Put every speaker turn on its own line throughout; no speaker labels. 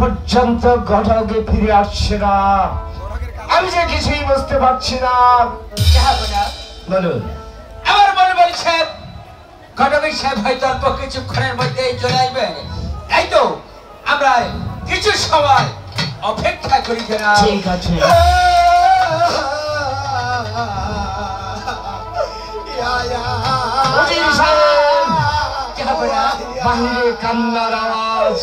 পর্যন্ত ঘটকে ফিরে আসছে না, আমি যে কিছুই বুঝতে পারছি না। বলুন।
আমার মনে বলছে ঘটকের সাহেব হয়তো অল্প কিছুক্ষণের মধ্যে চলে আসবেন, তাই তো আমরা কিছু সময় অপেক্ষা করি। না
ঠিক আছে। বাহিরে কান্নার আওয়াজ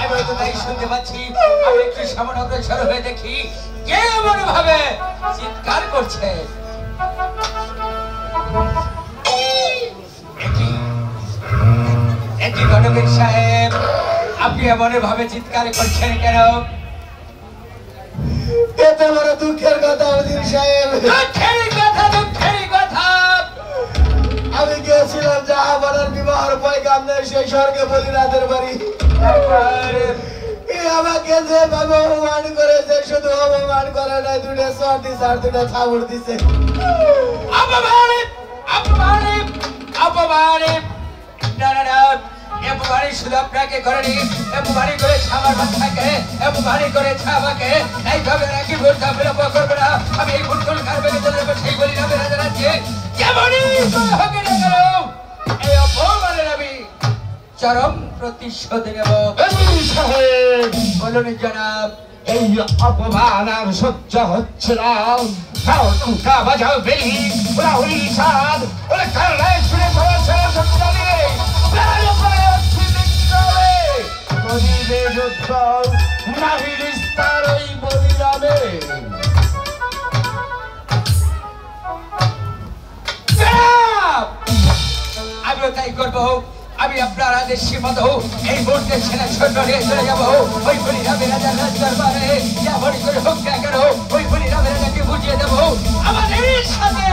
এবার তো তাই শুনতে পাচ্ছি। আমি একটু সামনে অগ্রসর হয়ে দেখি কে এমন ভাবে চিৎকার করছে। একটি ঘটকের সাহেব, আপনি এমন ভাবে চিৎকার করছেন কেন?
এত বড় দুঃখের কথা উজির সাহেব।
দুঃখের কথা, দুঃখের কথা।
আমি গিয়েছিলাম জাহাপানার বিবাহের পয়গাম নিয়ে সেই স্বর্গে বলি রাতের বাড়ি। আমাকে যে ভাবে অপমান করেছে, শুধু অপমান করে নাই, দুটো চর দিছে আর দুটো থাবড় দিছে।
অপমান, অপমান, অপমান। না না না, এমনি শুধু আপনাকে করেনি, এমনি করেছে আমার বাচ্চাকে, এমনি করেছে আমাকে। এইভাবে নাকি ভুলটা বিলম্ব করবে না। আমি এই ভুল কারবারে চলে যাবো, সেই বলি না বেড়ে যাচ্ছে। কেমনই হোক না কেন, এই অপমানের আমি চরম প্রতিশোধ নেব। বলুন জনাব।
এই অপমান আর সহ্য হচ্ছে না। টুকা বাজাও বেরি, ওরা হরিষাদ, ওরা কারণায় শুনে পড়াশোনা শক্তি নেই।
আমিও তাই করবো। আমি আপনার আদেশ মতো এই মুহূর্তে ছেলে ছোট নিয়ে চলে যাবো ওই বলি রামের রাজার রাজদরবারে। যেমনই করে হোক না কেন ওই বলি রামের রাজাকে বুঝিয়ে দেবো আমাদের সাথে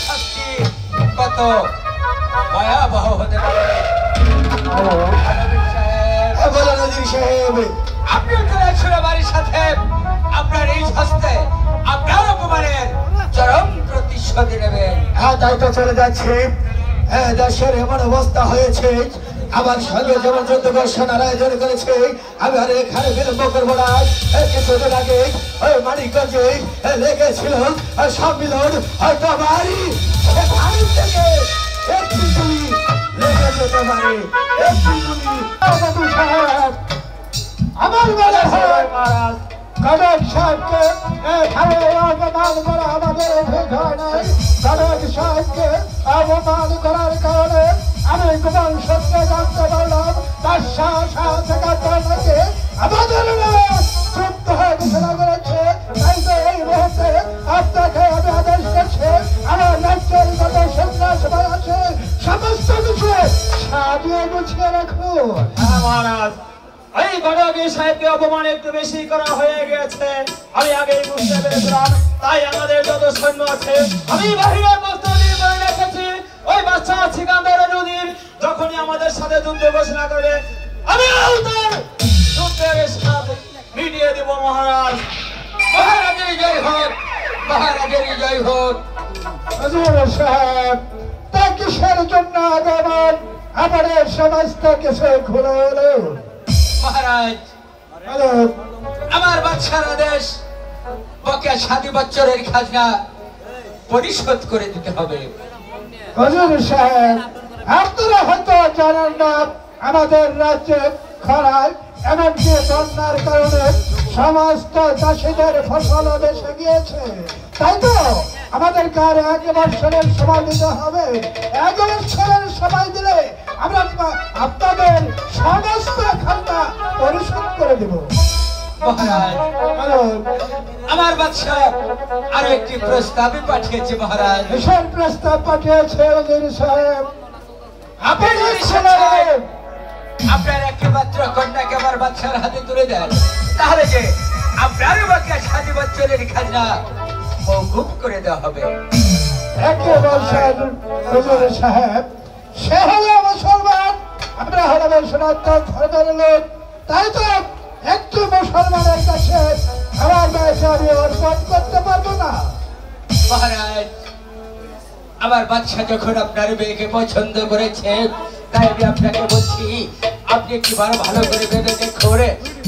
শাস্তি কত ভয়াবহ হতে পারে। আপনিও চলে আসুন বাড়ির সাথে। আপনার এই হস্তে আপনার অপমানের চরম প্রতিশোধ নেবেন।
হ্যাঁ, তাই তো চলে যাচ্ছে। দেশের এমন অবস্থা হয়েছে, আমার সঙ্গে যেমন যুদ্ধ ঘোষণার আয়োজন করেছে, আমি আর এখানে বিলম্ব করবো না। কিছুদিন আগে ওই মানিকগঞ্জে লেগেছিল সম্মিলন, হয়তো আমারই সেখান থেকে একটি গুলি লেগে যেতে পারে। আমার বলে মহারাজ, কনক সাহেবকে এখানে অপমান করা আমাদের অভিযোগ হয় নাই। কনক সাহেবকে অপমান করার কারণে আমি গোপন সত্যি জানতে পারলাম তার সাথে আমাদের যুদ্ধ ঘোষণা করেছে। তাই তো এই মুহূর্তে আপনাকে আমি আদেশ করছি, আমার রাজ্যের যত সন্ত্রাসবাদ আছে সমস্ত কিছু সাজিয়ে গুছিয়ে রাখুন।
মহারাজ, এই ঘটকে সাহেবকে অপমান একটু বেশি করা হয়ে গেছে। আমি আগেই বুঝতে পেরেছিলাম। তাই আমাদের যত সৈন্য আছে আমি বাহিরে প্রস্তুতি করে রেখেছি। ওই বাচ্চা সিকান্দার নদীর যখনই আমাদের সাথে যুদ্ধ ঘোষণা করবে আমি তার যুদ্ধের সাথে মিটিয়ে দেব। মহারাজ,
মহারাজের জয় হোক, মহারাজের জয় হোক।
সাহেব, তা কিসের জন্য আগমন? আমাদের সমস্ত কিছু খুলে হলো।
মহারাজ, আমার বাদশার আদেশ বকেয়া 7 বছরের খাজনা পরিশোধ করে দিতে হবে।
হুজুর সাহেব, আপনারা হয়তো জানেন না, আমাদের রাজ্যে খরায় এমনকি বন্যার কারণে সমস্ত চাষিদের ফসল বেঁচে গিয়েছে। তাই তো আমাদেরকে আর 1 বছরের সময় দিতে হবে। 1 বছরের সময় দিলে আমরা আপনাদের সমস্ত খাজনা পরিশোধ করে দেব।
মহারাজ, আমার বাদশা আরো একটি প্রস্তাব পাঠিয়েছে। মহারাজ,
কিসের প্রস্তাব পাঠিয়েছে হুজুর সাহেব?
আপনার একমাত্র কন্যাকে আমার বাদশার হাতে তুলে দেন, তাহলে যে আপনার বাকি 7 বছরের খাজনা মওকুফ করে দেওয়া হবে।
হুজুর সাহেব, সে হলো মুসলমান। সনাতন ধর্মের লোক, তাই তো একটি মুসলমানের কাছে আমার মেয়েকে আমি অর্পণ করতে পারবো না।
মহারাজ, আমার বাদশা যখন আপনার মেয়েকে পছন্দ করেছে, তাই আমি আপনাকে বলছি, আপনি একবার ভালো করে ভেবে দেখুন,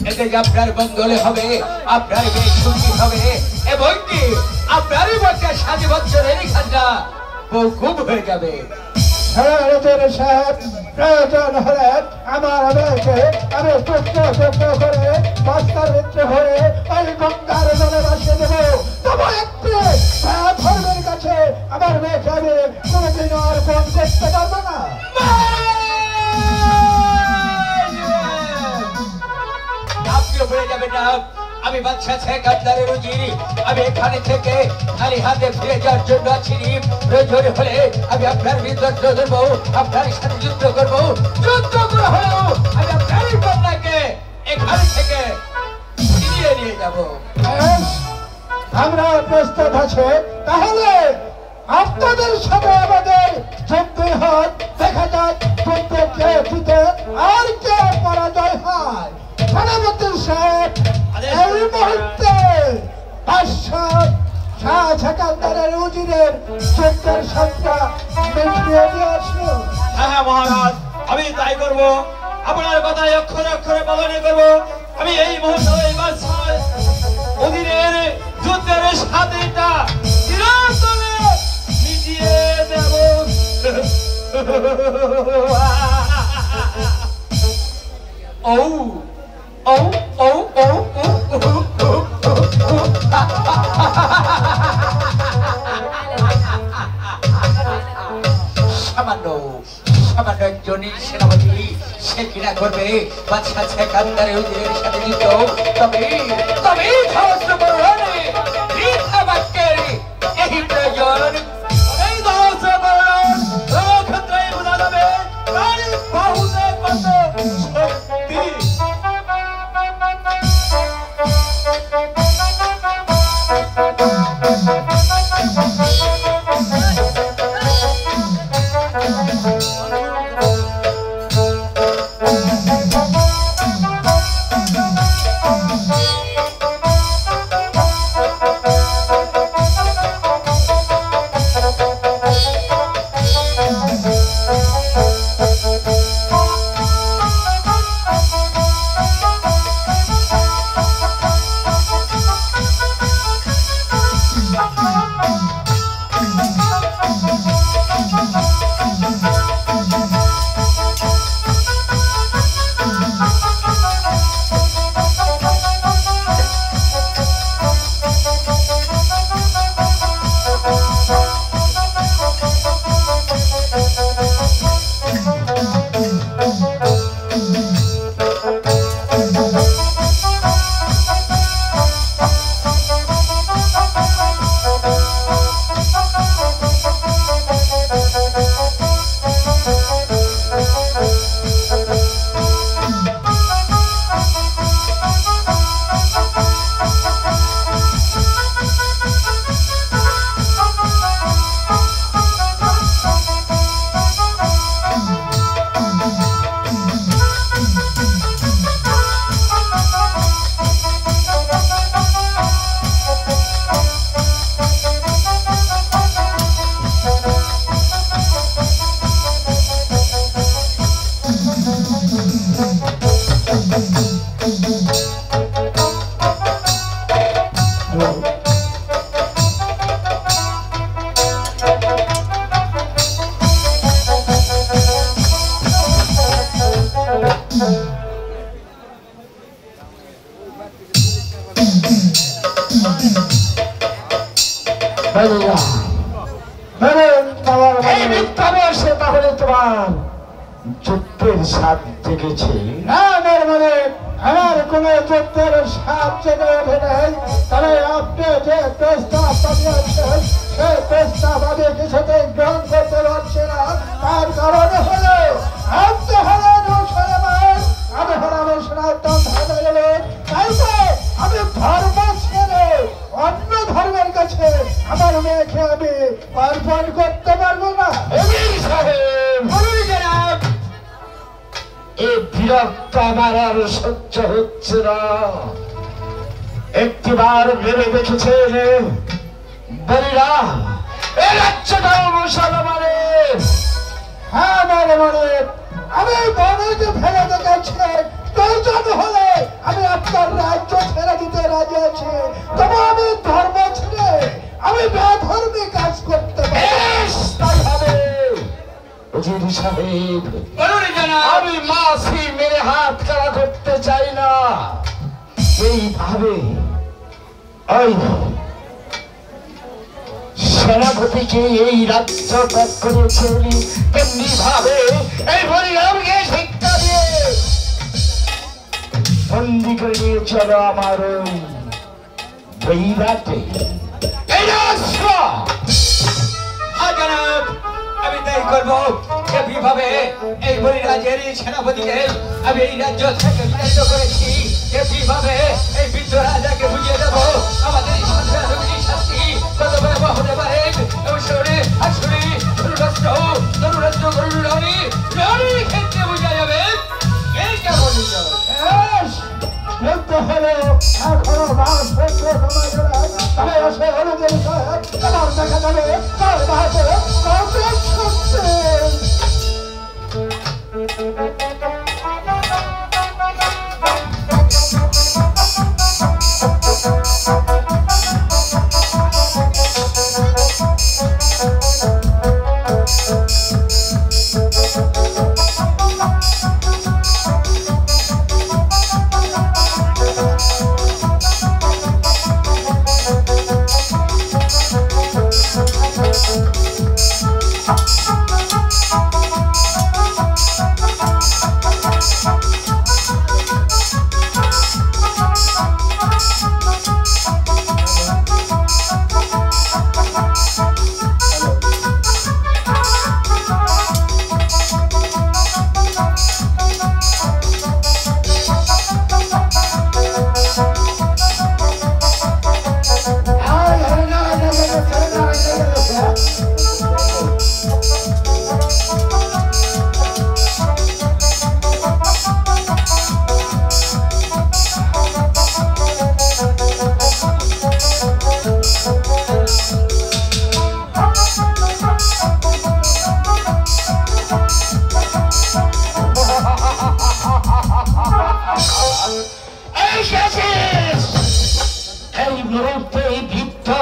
এতে যে আপনার মঙ্গল হবে, আপনার মেয়ে সুখী হবে, এবং কি আপনারই বাচ্চা 7 বছরের খাজা মৌকুব হয়ে যাবে।
সাহেব, প্রয়োজন হলে আমার মেয়েকে আমি টুকরো টুকরো করে বস্তার ভিতরে ভরে ওই গঙ্গার জলে ভাসিয়ে দেবো। তবু একটি ধর্মের কাছে আমার মেয়েকে আমি কোনোদিন অর্পণ করতে পারবো না।
আপনিও বলে যাবেন না, আমি বাদশা শেখ আবদারের উজির, আমি এখানে থেকে খালি হাতে ফিরে যাওয়ার জন্য আছি। প্রয়োজন হলে আমি আপনার বিরুদ্ধে ধরবো, আপনার সাথে যুদ্ধ করবো, যুদ্ধ করে হলেও আমি আপনার কন্যাকে এখান থেকে ফিরিয়ে নিয়ে যাবো।
বেশ, আমরা প্রস্তুত আছে। তাহলে আপনাদের সাথে আমাদের যুদ্ধ হয়, দেখা যাক যুদ্ধে কে জিতে আর কে পরাজয় হয়। সেনাপতি সাহেব, এই মুহূর্তে শাহ সেকান্দারের উজিরের যুদ্ধের সংখ্যা মিটিয়ে দিয়ে আসুন।
হ্যাঁ মহারাজ, আমি তাই করব। আপনার কথায় অক্ষরে অক্ষরে পালন করব। আমি এই মুহূর্তে এই বাদশার অধীনের যুদ্ধের সাথীটা চিরতরে মিটিয়ে দেব।
ও ও ও ও সামান্য একজনই সেনাপতি, সে কিনা করবে বাদশা শেখ আবদারের উজিরের সাথে যুদ্ধ? তবে সহস্র বরণে মিথ্যা বাক্যের এই প্রয়োজন।
এই সহস্র বরণ ক্ষেত্রে বোঝা যাবে তার বাহুতে কত শক্তি।
এই মিথ্যা বলছে, তাহলে তোমার যুদ্ধের স্বাদ জেগেছে? না, আমার কোন যুদ্ধের স্বাদ জেগে ওঠে নাই। তবে আপনি যে প্রস্তাব পাঠিয়েছেন, সেই প্রস্তাব আমি কিছুতেই গ্রহণ করতে পারছি না। তার কারণ হলো আপনি হলেন মুসলমান, আমি হলাম সনাতন ধর্মের লোক। তাই তো আমি ধর্ম ছেড়ে অন্য ধর্মের কাছে আমার মেয়েকে আমি অর্পণ করতে পারবো না। এই বিরক্ত আমার আর সহ্য হচ্ছে না। একটিবার ভেবে দেখেছে বলিরা এই রাজ্যটাও মুসলমানে। হ্যাঁ মানে আমি বনকে ফেলে দেখেছি, প্রয়োজন হলে আমি আপনার রাজ্য ছেড়ে দিতে রাজি আছি, তবে আমি ধর্ম ছেড়ে আমি বেধর্মী কাজ করতে পারি। সাহেব আমি মাসি মেরে হাত কারা করতে চাই না। এইভাবে ওই সেনাপতিকে এই রাজ্য ত্যাগ করেছে তেমনি ভাবে এই বলিরামকে শিক্ষা দিয়ে বন্দি করে নিয়ে চলো আমার ওই রাতে। এই
আমি তাই করবো। এভাবে এই বলিরাজের সেনাপতিকে আমি এই রাজ্য থেকে বিতাড়িত করেছি। এভাবে এই বৃদ্ধ রাজাকে বুঝিয়ে দেবো আমাদের এই সন্ত্রাসী শাস্তি কত ভয়াবহ হতে পারে। ক্ষেত্রে বুঝা যাবে এই কেমন
হলো এখনো মাস দেখা যাবে তার বাহাতে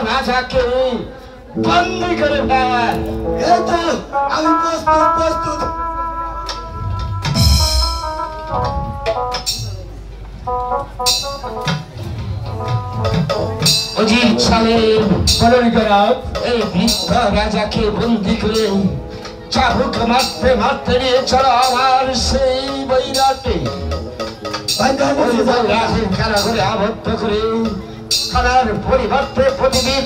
রাজাকে বন্দী করে দেয়। আমি প্রস্তুত। অজিত সাহেব এই বৃদ্ধ রাজাকে বন্দী করে চাবুক মারতে মারতে নিয়ে চলো আমার সেই বৈরাটে কারাগারে আবদ্ধ করে খানার পরিবর্তে প্রতিদিন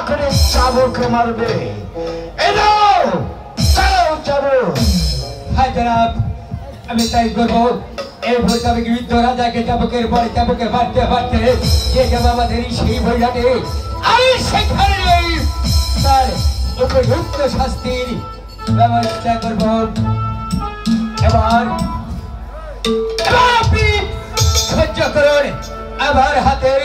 করে চাবুক মারবে।
হ্যাঁ জনাব, আমি তাই করবো। এই ভৈরবে বৃদ্ধ রাজাকে চাবুকের পরে চাবুকে মারতে মারতে যে যাবো আমাদের সেই বৈরাটে আমি সেখানে তার উপযুক্ত শাস্তির ব্যবস্থা করব। এবার আপনি সহ্য করুন আমার হাতের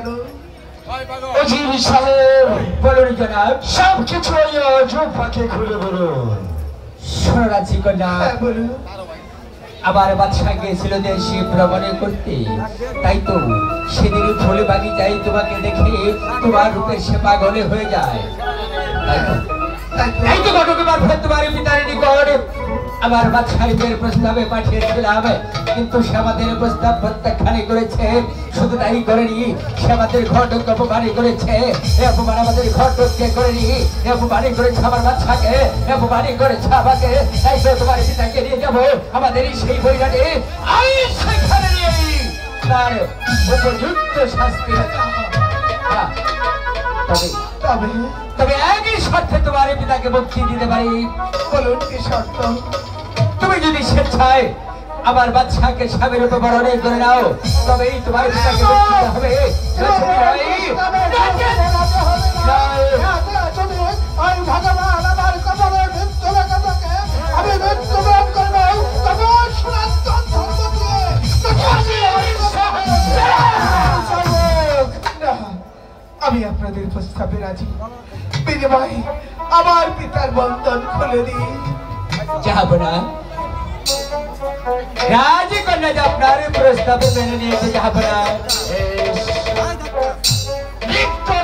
কেন?
উজির সাহেব বলুন জনাব।
সব কিছু ফাঁকে খুলে বলুন।
সোনারাজি কন্যা,
হ্যাঁ বলুন।
আবার বাদশা গিয়েছিল দেশে ভ্রমণে করতে, তাই তো সেদিন ফুল বাগিচায় তোমাকে দেখে তোমার রূপে সে পাগলে হয়ে যায়। এই তো ঘটক মারফত তোমার পিতার নিকট আমার বাদশাহের প্রস্তাবে পাঠিয়েছিলাম, কিন্তু সে আমাদের প্রস্তাব প্রত্যাখ্যান করেছে। শুধু তাই করেনি, সে আমাদের ঘটক অপমানি করেছে। অপমান আমাদের ঘটককে করেনি, অপমানি করেছে আমার বাদশাকে, অপমানি করেছে আমাকে। তাই তো তোমার পিতাকে নিয়ে যাবো আমাদের সেই বইটাকে, আমি সেখানে নিয়ে তার উপযুক্ত শাস্তি। তবে
তবে
তবে একই শর্তে তোমার পিতাকে মুক্তি দিতে পারি।
বলুন কি শর্ত?
তুমি যদি স্বেচ্ছায় আমার বাদশাকে স্বামীর রূপে বরণ করে নাও, তবেই তোমার পিতাকে মুক্তি দিতে হবে।
আমি ভগবান আমার কপালে মৃত্যু লেখা থাকে, আমি মৃত্যুবরণ করবো, তবে সনাতন ধর্ম দিয়ে আমি আপনাদের প্রস্তাবে রাজি। বিনিময়ে আমার পিতার বন্ধন খুলে দিই।
যাব না রাজকন্যা, যে আপনার প্রস্তাবে মেনে নিয়েছে, যাব না।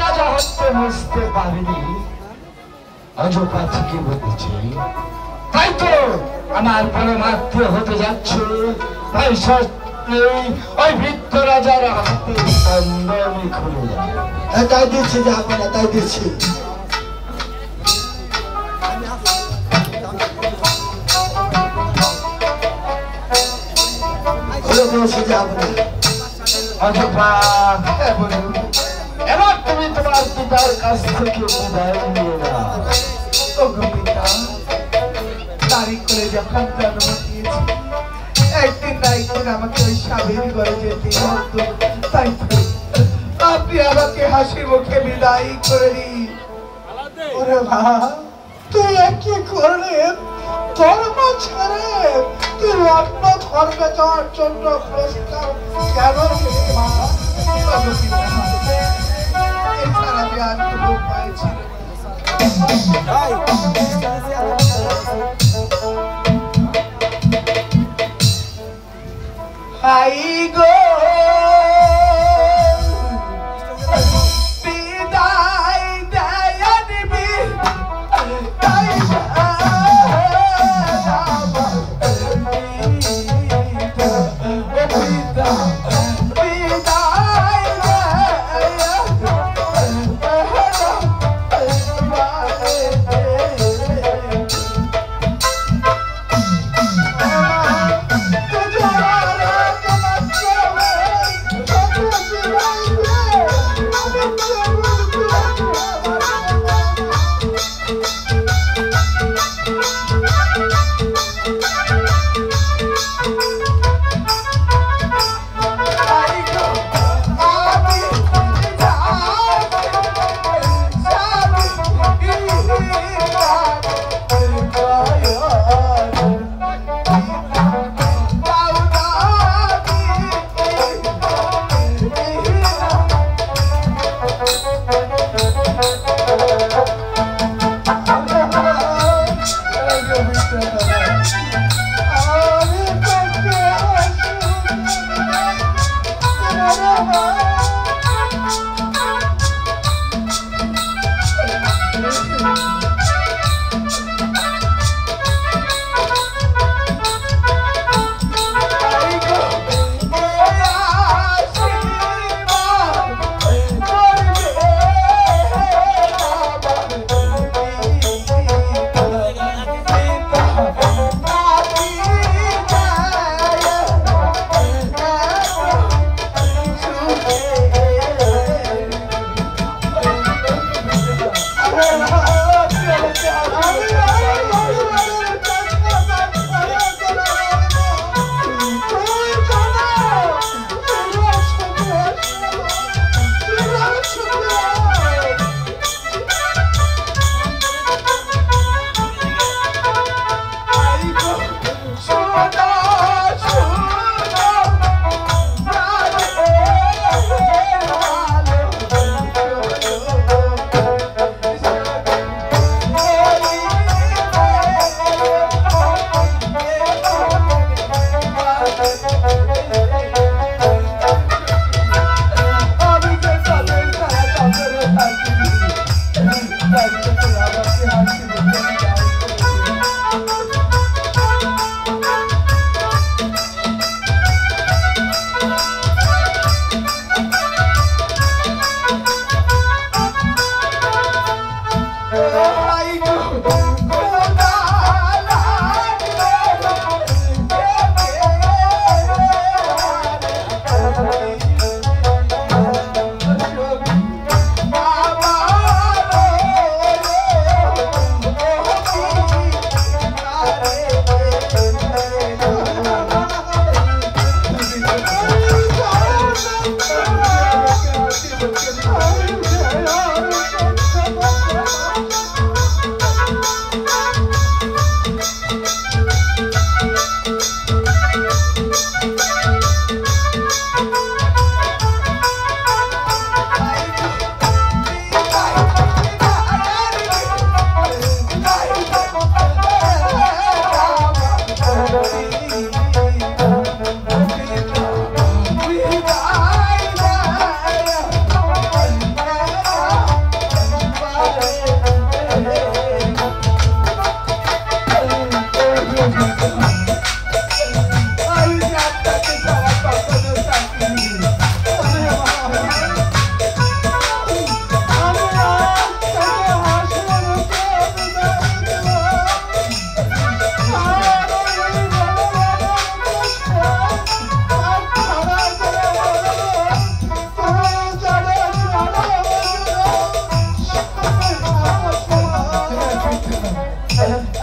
রাজা হতে বুঝতে পারিনি, অযোধ্যা থেকে বলেছে, তাই তো আমার পরমাত্ম হতে যাচ্ছে। তাই ওই বৃদ্ধ রাজার হাতে বন্ধন খুলে যায়।
তাই দিচ্ছি, যাবো না, তাই দিচ্ছি।
এবার তুমি তোমার পিতার কাছ থেকে বিদায় নিয়ে নাও।
তারিখ করে যখন জন্ম দিয়েছি, একদিন না একদিন আমাকে ওই স্বামীর ঘরে যেতে হতো। তাই তো আপনি আমাকে হাসি মুখে বিদায় করে দিন। ওরে মা, তুই কি করলে? ধর্ম ছেড়ে তুই অন্য ধর্মে যাওয়ার জন্য প্রস্তাব কেন দিলি মা? এছাড়া আমি আর কোনো উপায় ছিল হাই গো বিদায় দেয় দিবি তাই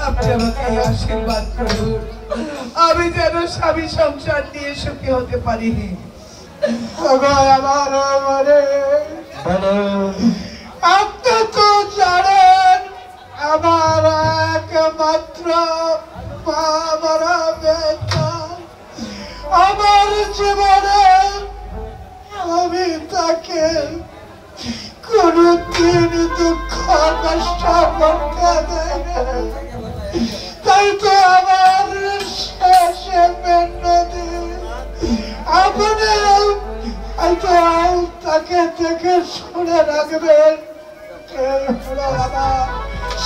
আপনি আমাকে আশীর্বাদ করুন, আমি যেন স্বামী সংসার নিয়ে সুখী হতে পারি।
আমার মনে আপনি তো জানেন আমার একমাত্র মা মারা বেটা আমার জীবনে, আমি তাকে কোনদিন দুঃখ কষ্ট করতে দেয় না। তাই তো আমার শেষে মেন্নদি আপনি হয়তো তাকে দেখে শুনে রাখবেন। এই হলো আমার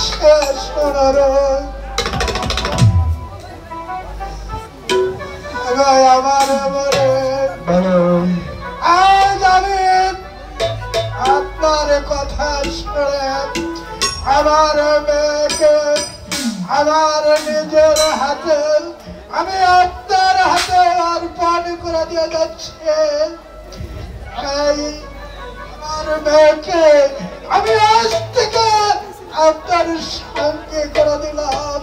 শেষ অনুরোধ। আমার মনে আজ আমি আপনার কথা শুনে আমার মেয়েকে আমার নিজের হাতে আমি আপনার হাতে অর্পণ করে দিয়ে যাচ্ছি। আমার মেয়েকে আমি আজ থেকে আপনার সঙ্গে করে দিলাম।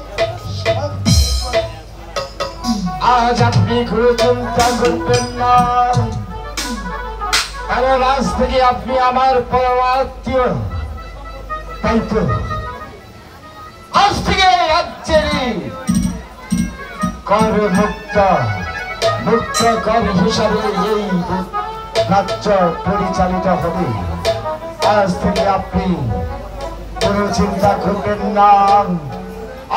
আজ আপনি কোনো চিন্তা করবেন না, কারণ আজ থেকে আপনি আমার পরমাত্মীয়। তাই তো আজ থেকে রাজ্যেরই কর মুক্ত কর হিসাবে এই রাজ্য পরিচালিত হবে। আজ থেকে আপনি কোনো চিন্তা করবেন না।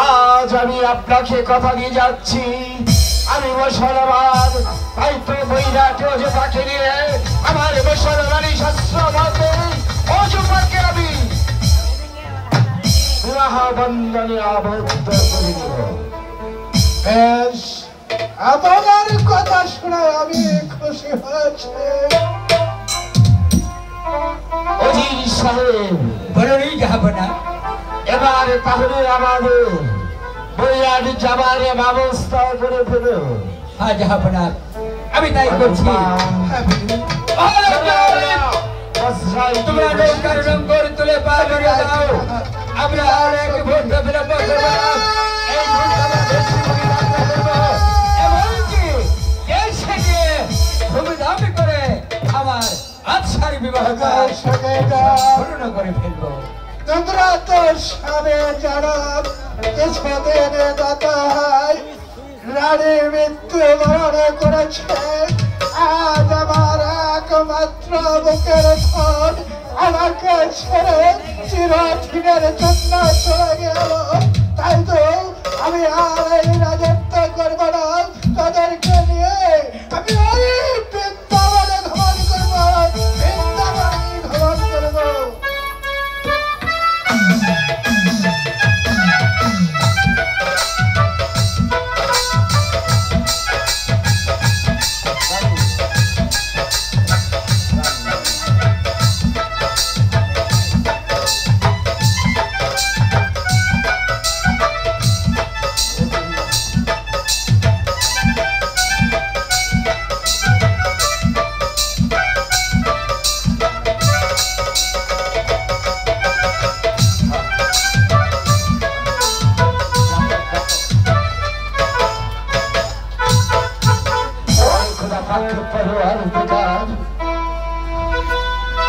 আজ আমি আপনাকে কথা দিয়ে যাচ্ছি, আমি মুসলমান, তাই তো বৈরাট অযোধ্যাকে নিয়ে আমার মুসলমানি শাস্ত্র মতে অযোধ্যাকে আমি বিবাহ বন্ধনে আবদ্ধ করে দেব।
বেশ, আপনার কথা শুনে আমি খুশি হয়েছি।
অজির সাহেব
বড়ই যাব না,
এবার তাহলে আমাদের বৈরাট যাবার ব্যবস্থা করে ফেলো।
হ্যাঁ যাব না, আমি তাই করছি। তোমরা নৌকার রঙ্গর তুলে পা ধরে দাও, আমরা আর এক ঘন্টা বিলম্ব করবো না। এই ঘন্টা আমরা বেশি বিলম্ব করবো, এমনকি এসে গিয়ে ধুমধাম করে আমার আচ্ছার বিবাহ পূর্ণ করে ফেলবো।
তোমরা তো সবে জানো কিছুদিন হয় রানী মৃত্যুবরণ করেছে। আজ আমার একমাত্র বুকের ধন আমাকে ছেড়ে চিরদিনের জন্য চলে গেল। তাই তো আমি আর এই রাজত্ব করব না, তাদেরকে নিয়ে আমি ওই বৃন্দাবনে ভ্রমণ করবো, বৃন্দাবনে ভ্রমণ করবো।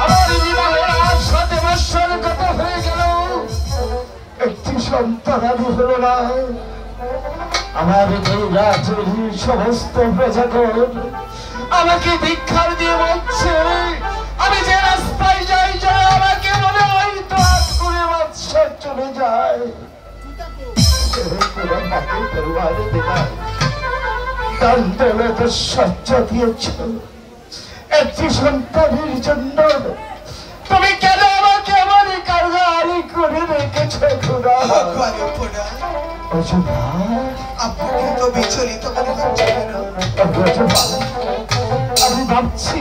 আমার বিবাহের আজ 7 বৎসর গত হয়ে গেল, একটি সন্তানাদি হলো না। আমার এই রাজ্যের সমস্ত প্রজাগণ আমাকে ভিক্ষার দিয়ে বলছে, আমি যে রাস্তায় যাই যেন আমাকে মনে হয় তো আজ করে বৎসর চলে যায়। সহ্য দিয়েছ একটি সন্তানের জন্য, তুমি কেন আমাকে এমন কারবারি করে রেখেছ খোদা?
আপনাকে তো বিচলিত মনে হচ্ছে কেন?
আমি ভাবছি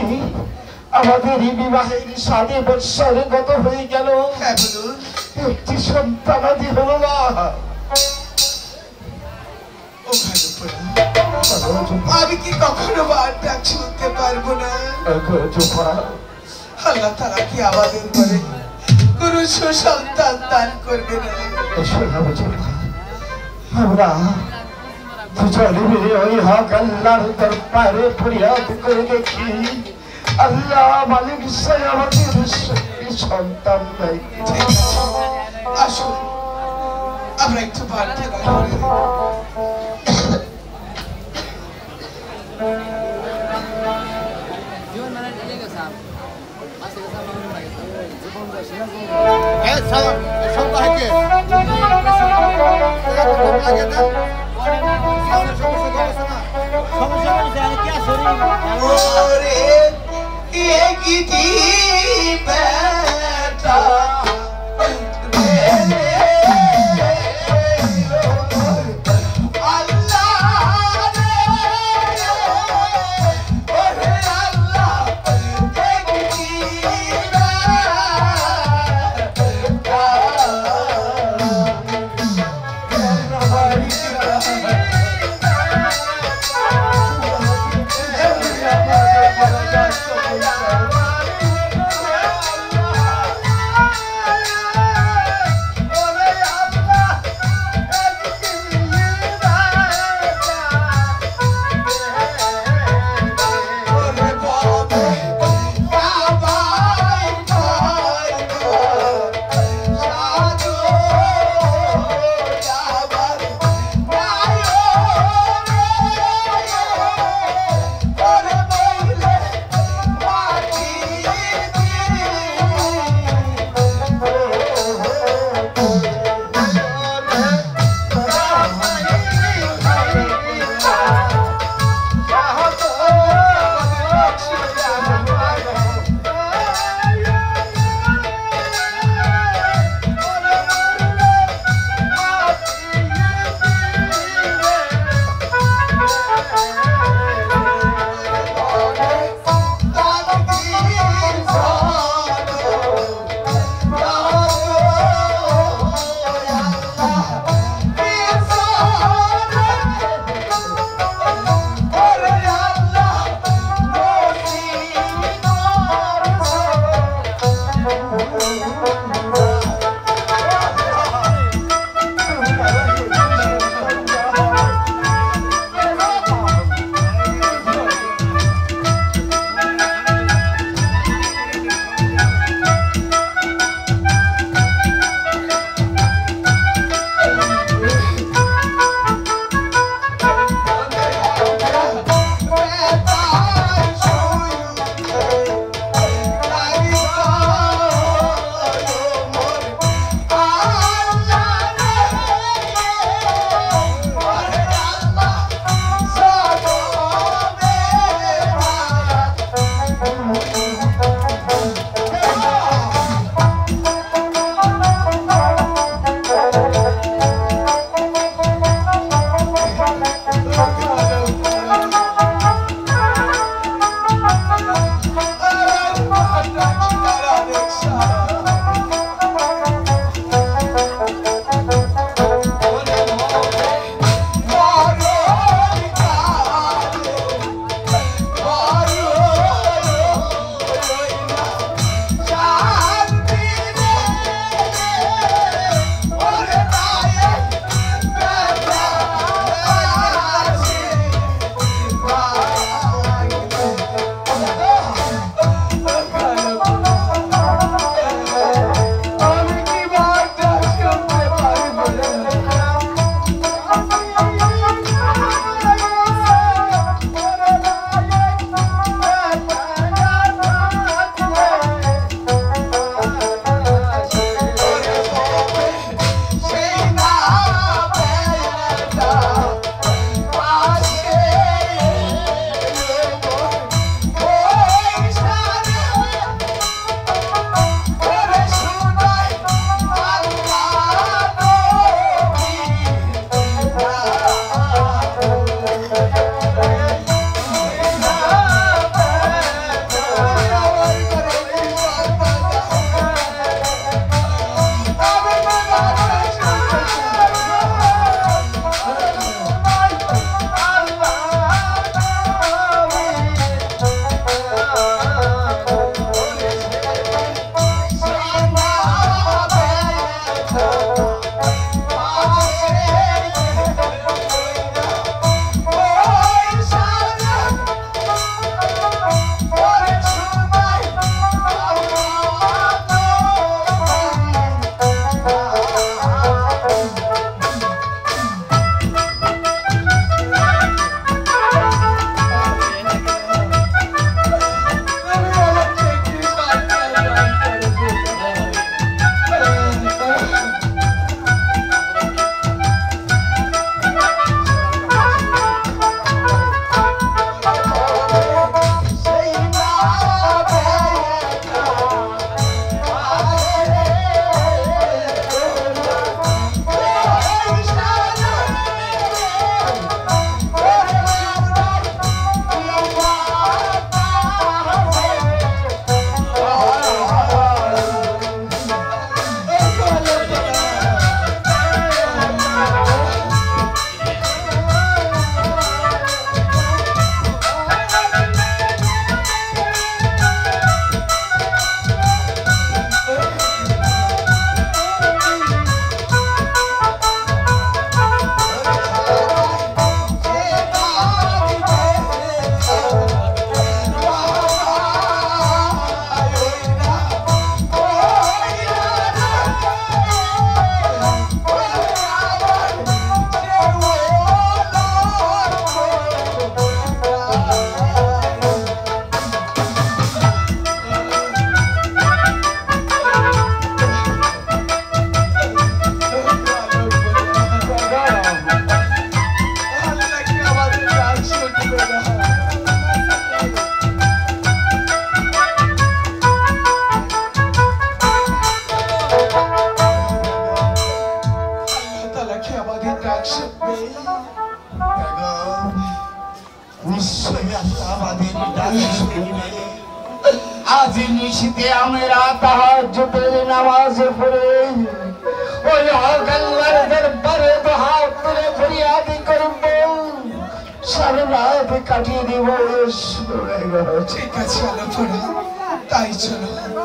আমাদের এই বিবাহের 7 বৎসর গত হয়ে গেল,
হ্যাঁ বলুন।
একটি সন্তানাদি হলো না।
ও ভালো, আমি কি কখনো বার ডাক শুনতে পারবো না? আল্লাহ তাআলা কি আমাদের করে কোনো সুসন্তান দান করবে না।
আমরা দুজনে মিলে ওই হক আল্লাহর দরবারে ফরিয়াদ করে দেখি, আল্লাহ মালিক সে আমাদের সন্তান নাই।
আসুন আমরা একটু প্রার্থনা করি। ওরে এগিতি বেটা
আমাদের ডাক শুনবে। নিশ্চয়ই আল্লাহ আমাদের ডাক শুনবে। আজ নিশীথে আমরা তাহাজ্জুদের নামাজ পড়ে ওই হক আল্লাহর দরবারে দুহাত তুলে ফরিয়াদ করব, সারা রাত কাটিয়ে দিব। ঠিক আছে আলো পড়া, তাই চলো।